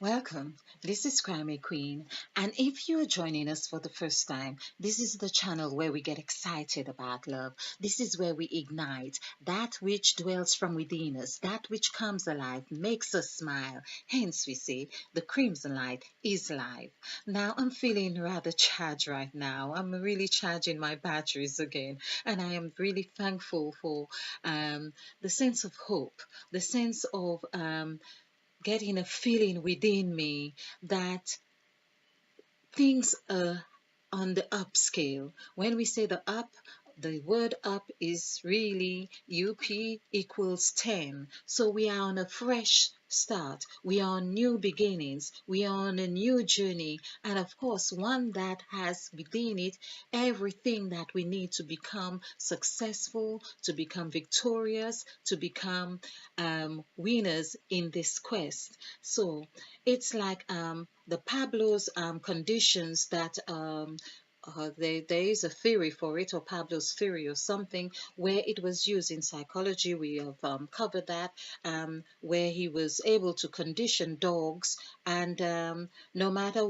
Welcome. This is Grammy Queen, and if you're joining us for the first time, this is the channel where we get excited about love. This is where we ignite that which dwells from within us, that which comes alive, makes us smile. Hence, we say the crimson light is live. Now, I'm feeling rather charged right now. I'm really charging my batteries again, and I am really thankful for the sense of hope, the sense of getting a feeling within me that things are on the upscale. When we say the up, the word up is really UP equals 10. So we are on a fresh start. We are on new beginnings. We are on a new journey. And of course, one that has within it everything that we need to become successful, to become victorious, to become winners in this quest. So it's like the Pablo's conditions that there is a theory for it, or Pablo's theory or something, where it was used in psychology. We have covered that, where he was able to condition dogs, and no matter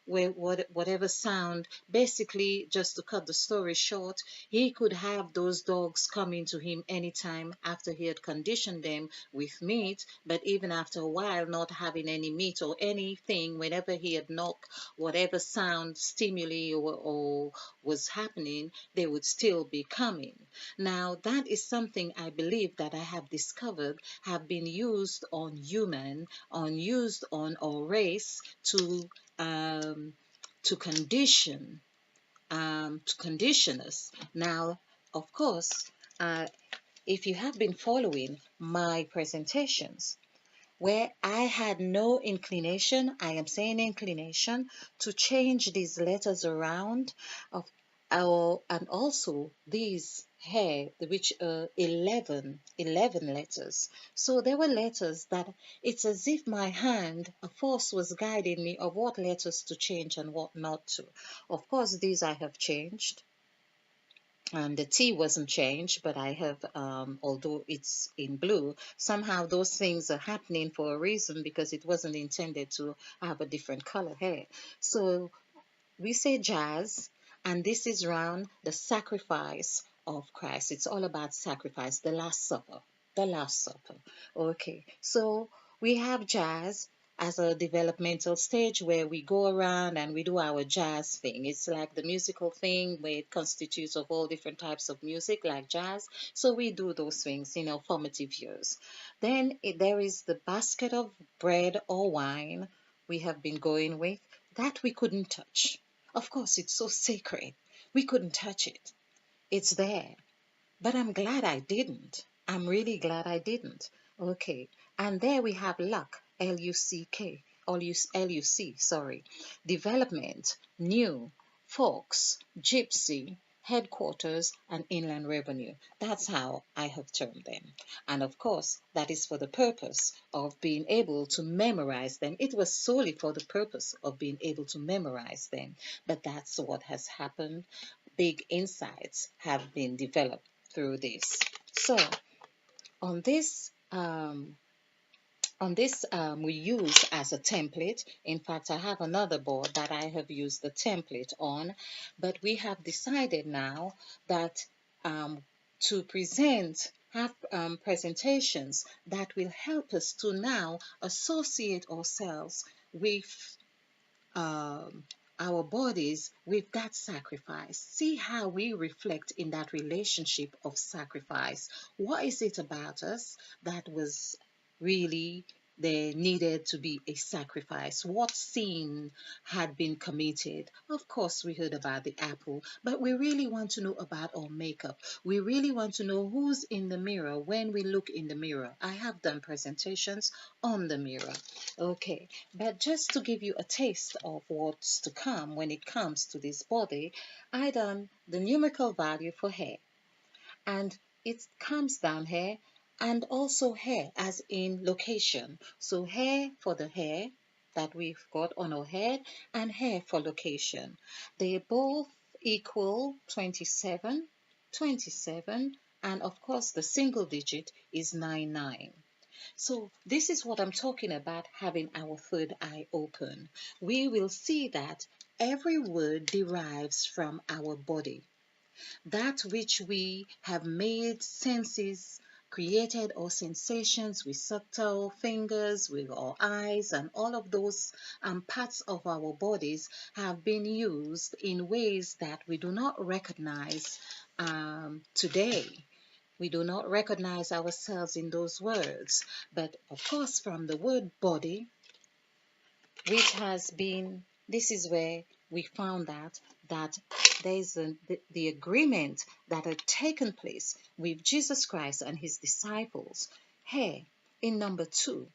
whatever sound, basically, just to cut the story short, he could have those dogs coming to him anytime after he had conditioned them with meat, but even after a while, not having any meat or anything, whenever he had knocked whatever sound, stimuli, or was happening, they would still be coming. Now, that is something I believe that I have discovered have been used on human, used on our race um, to condition us. Now, of course, if you have been following my presentations, where I had no inclination, I am saying inclination, to change these letters around, of, and also these here, which are 11 letters. So there were letters that it's as if my hand, a force was guiding me of what letters to change and what not to. Of course, these I have changed, and the T wasn't changed, but I have, although it's in blue, somehow those things are happening for a reason because it wasn't intended to have a different color here. So we say jazz, and this is around the sacrifice of Christ. It's all about sacrifice, the Last Supper, the Last Supper. Okay, so we have jazz as a developmental stage where we go around and we do our jazz thing. It's like the musical thing where it constitutes of all different types of music like jazz. So we do those things in our formative years. Then there is the basket of bread or wine we have been going with that we couldn't touch. Of course, it's so sacred. We couldn't touch it. It's there. But I'm glad I didn't. I'm really glad I didn't. Okay. And there we have luck, Luck, Luc, sorry. Development, new, folks, gypsy, headquarters, and inland revenue. That's how I have termed them. And of course, that is for the purpose of being able to memorize them. It was solely for the purpose of being able to memorize them. But that's what has happened. Big insights have been developed through this. So on this, we use as a template. In fact, I have another board that I have used the template on, but we have decided now that to have presentations that will help us to now associate ourselves with um, our bodies with that sacrifice. See how we reflect in that relationship of sacrifice. What is it about us that was really there needed to be a sacrifice? What sin had been committed? Of course, we heard about the apple, but we really want to know about our makeup. We really want to know who's in the mirror when we look in the mirror. I have done presentations on the mirror. Okay, but just to give you a taste of what's to come when it comes to this body, I done the numerical value for hair, and it comes down here and also hair as in location. So hair for the hair that we've got on our head and hair for location. They both equal 27, 27, and of course the single digit is 99. So this is what I'm talking about, having our third eye open. We will see that every word derives from our body. That which we have made senses, created or sensations with subtle fingers, with our eyes, and all of those parts of our bodies have been used in ways that we do not recognize today. We do not recognize ourselves in those words. But of course, from the word body, which has been, this is where we found out that there is the agreement that had taken place with Jesus Christ and his disciples here in number 2,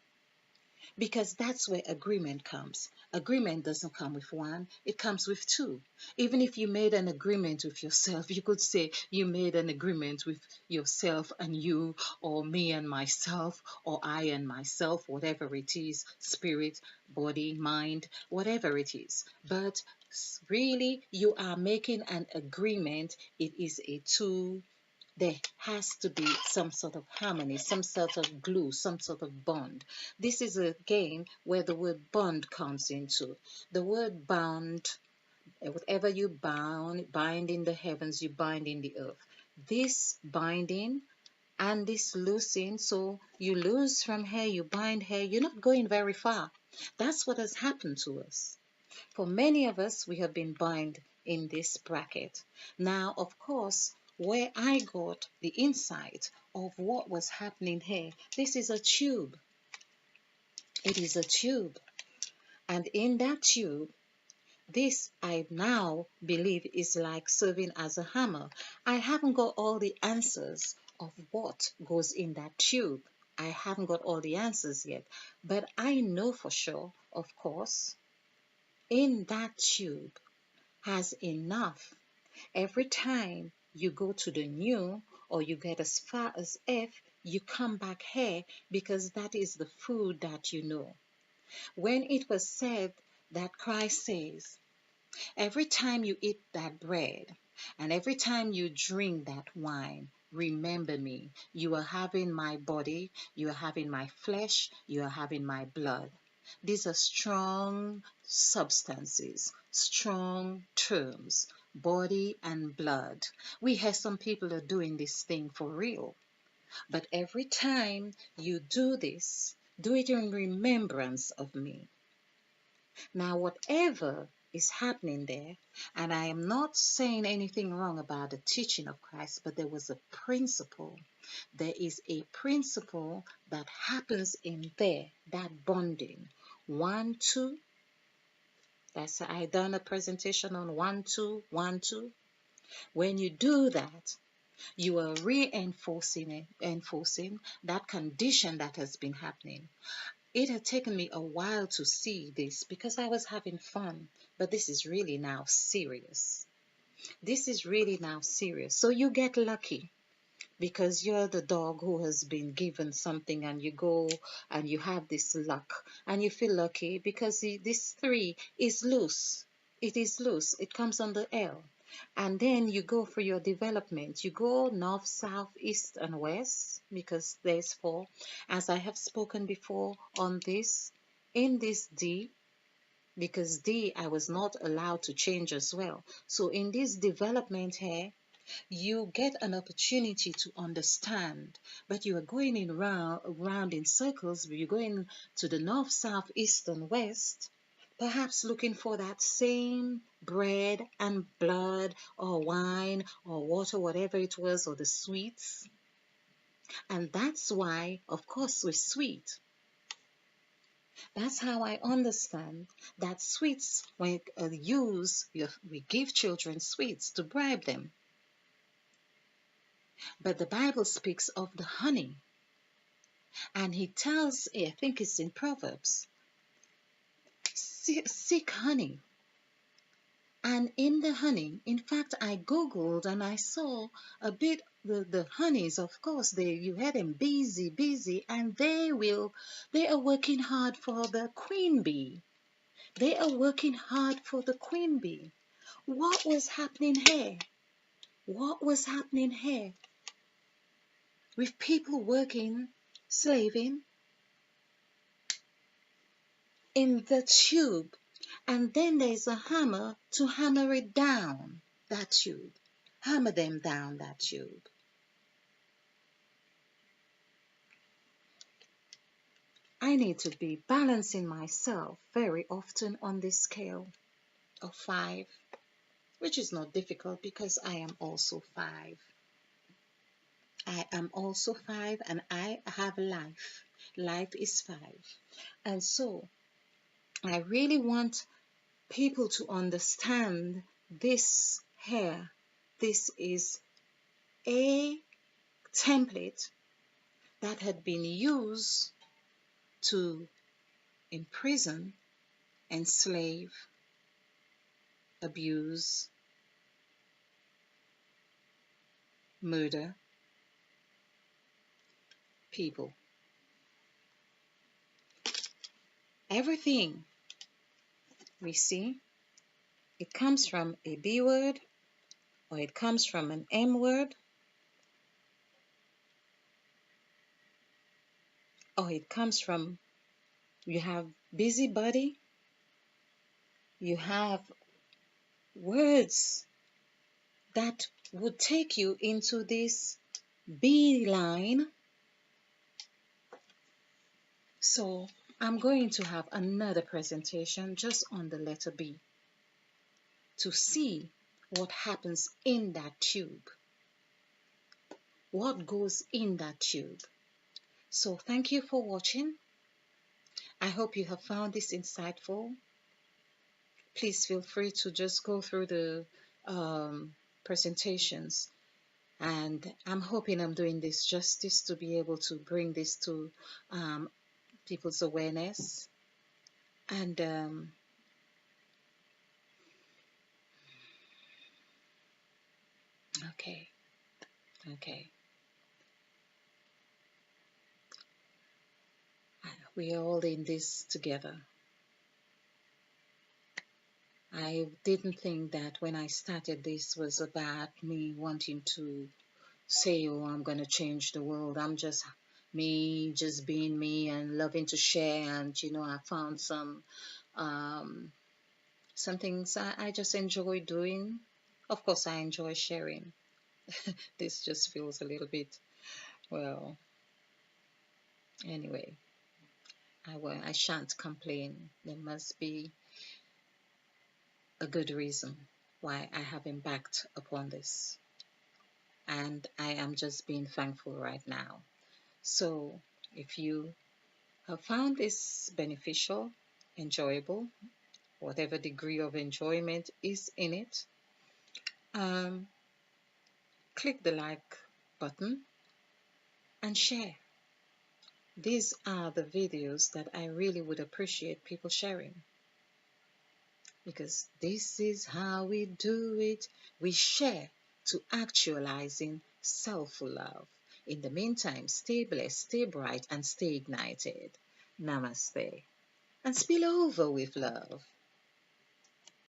because that's where agreement comes. Agreement doesn't come with one, it comes with two. Even if you made an agreement with yourself, you could say you made an agreement with yourself and you, or me and myself, or I and myself, whatever it is, spirit, body, mind, whatever it is. But really, you are making an agreement. It is a two. There has to be some sort of harmony, some sort of glue, some sort of bond. This is again where the word bond comes into. The word bound, whatever you bind in the heavens, you bind in the earth. This binding and this loosing, so you loose from here, you bind here, you're not going very far. That's what has happened to us. For many of us, we have been bound in this bracket. Now, of course, where I got the insight of what was happening here, this is a tube. It is a tube. And in that tube, this I now believe is like serving as a hammer. I haven't got all the answers of what goes in that tube. I haven't got all the answers yet. But I know for sure, of course, in that tube has enough. Every time you go to the new or you get as far as F, you come back here because that is the food that you know. When it was said that Christ says, every time you eat that bread and every time you drink that wine, remember me. You are having my body, you are having my flesh, you are having my blood. These are strong substances, strong terms, body and blood. We have some people are doing this thing for real. But every time you do this, do it in remembrance of me. Now, whatever is happening there, and I am not saying anything wrong about the teaching of Christ, but there was a principle. There is a principle that happens in there, that bonding. 1, 2. That's I done a presentation on 1, 2, 1, 2. When you do that, you are enforcing that condition that has been happening. It had taken me a while to see this because I was having fun, but this is really now serious. This is really now serious. So you get lucky because you're the dog who has been given something and you go and you have this luck and you feel lucky because this 3 is loose. It is loose. It comes on the L. And then you go for your development. You go north, south, east, and west because there's 4. As I have spoken before on this, in this D, because D I was not allowed to change as well. So in this development here, you get an opportunity to understand, but you are going in round in circles. You're going to the north, south, east, and west, perhaps looking for that same bread and blood or wine or water, whatever it was, or the sweets. And that's why, of course, we're sweet. That's how I understand that sweets, when used, we give children sweets to bribe them. But the Bible speaks of the honey. And he tells, I think it's in Proverbs, seek honey. And in the honey, in fact, I Googled and I saw a bit the honeys, of course, you had them busy, and they are working hard for the queen bee. They are working hard for the queen bee. What was happening here? What was happening here? With people working, slaving, in the tube, and then there's a hammer to hammer it down, that tube. Hammer them down that tube. I need to be balancing myself very often on this scale of 5, which is not difficult because I am also 5. I am also 5 and I have life. Life is 5. And so I really want people to understand this here. This is a template that had been used to imprison, enslave, abuse, murder people. Everything we see, it comes from a B word, or it comes from an M word, or it comes from, you have busybody, you have words that would take you into this B line. So I'm going to have another presentation just on the letter B to see what happens in that tube, what goes in that tube. So thank you for watching. I hope you have found this insightful. Please feel free to just go through the presentations, and I'm hoping I'm doing this justice to be able to bring this to um, people's awareness. And okay, okay. We are all in this together. I didn't think that when I started this was about me wanting to say, oh, I'm going to change the world. I'm just me, just being me and loving to share. And, I found some things I just enjoy doing. Of course, I enjoy sharing. This just feels a little bit, well, anyway, I shan't complain. There must be a good reason why I have embarked upon this. And I am just being thankful right now. So if you have found this beneficial, enjoyable, whatever degree of enjoyment is in it, um, click the like button and share. These are the videos that I really would appreciate people sharing, because this is how we do it. We share to actualizing self-love. In the meantime, stay blessed, stay bright, and stay ignited. Namaste. And spill over with love.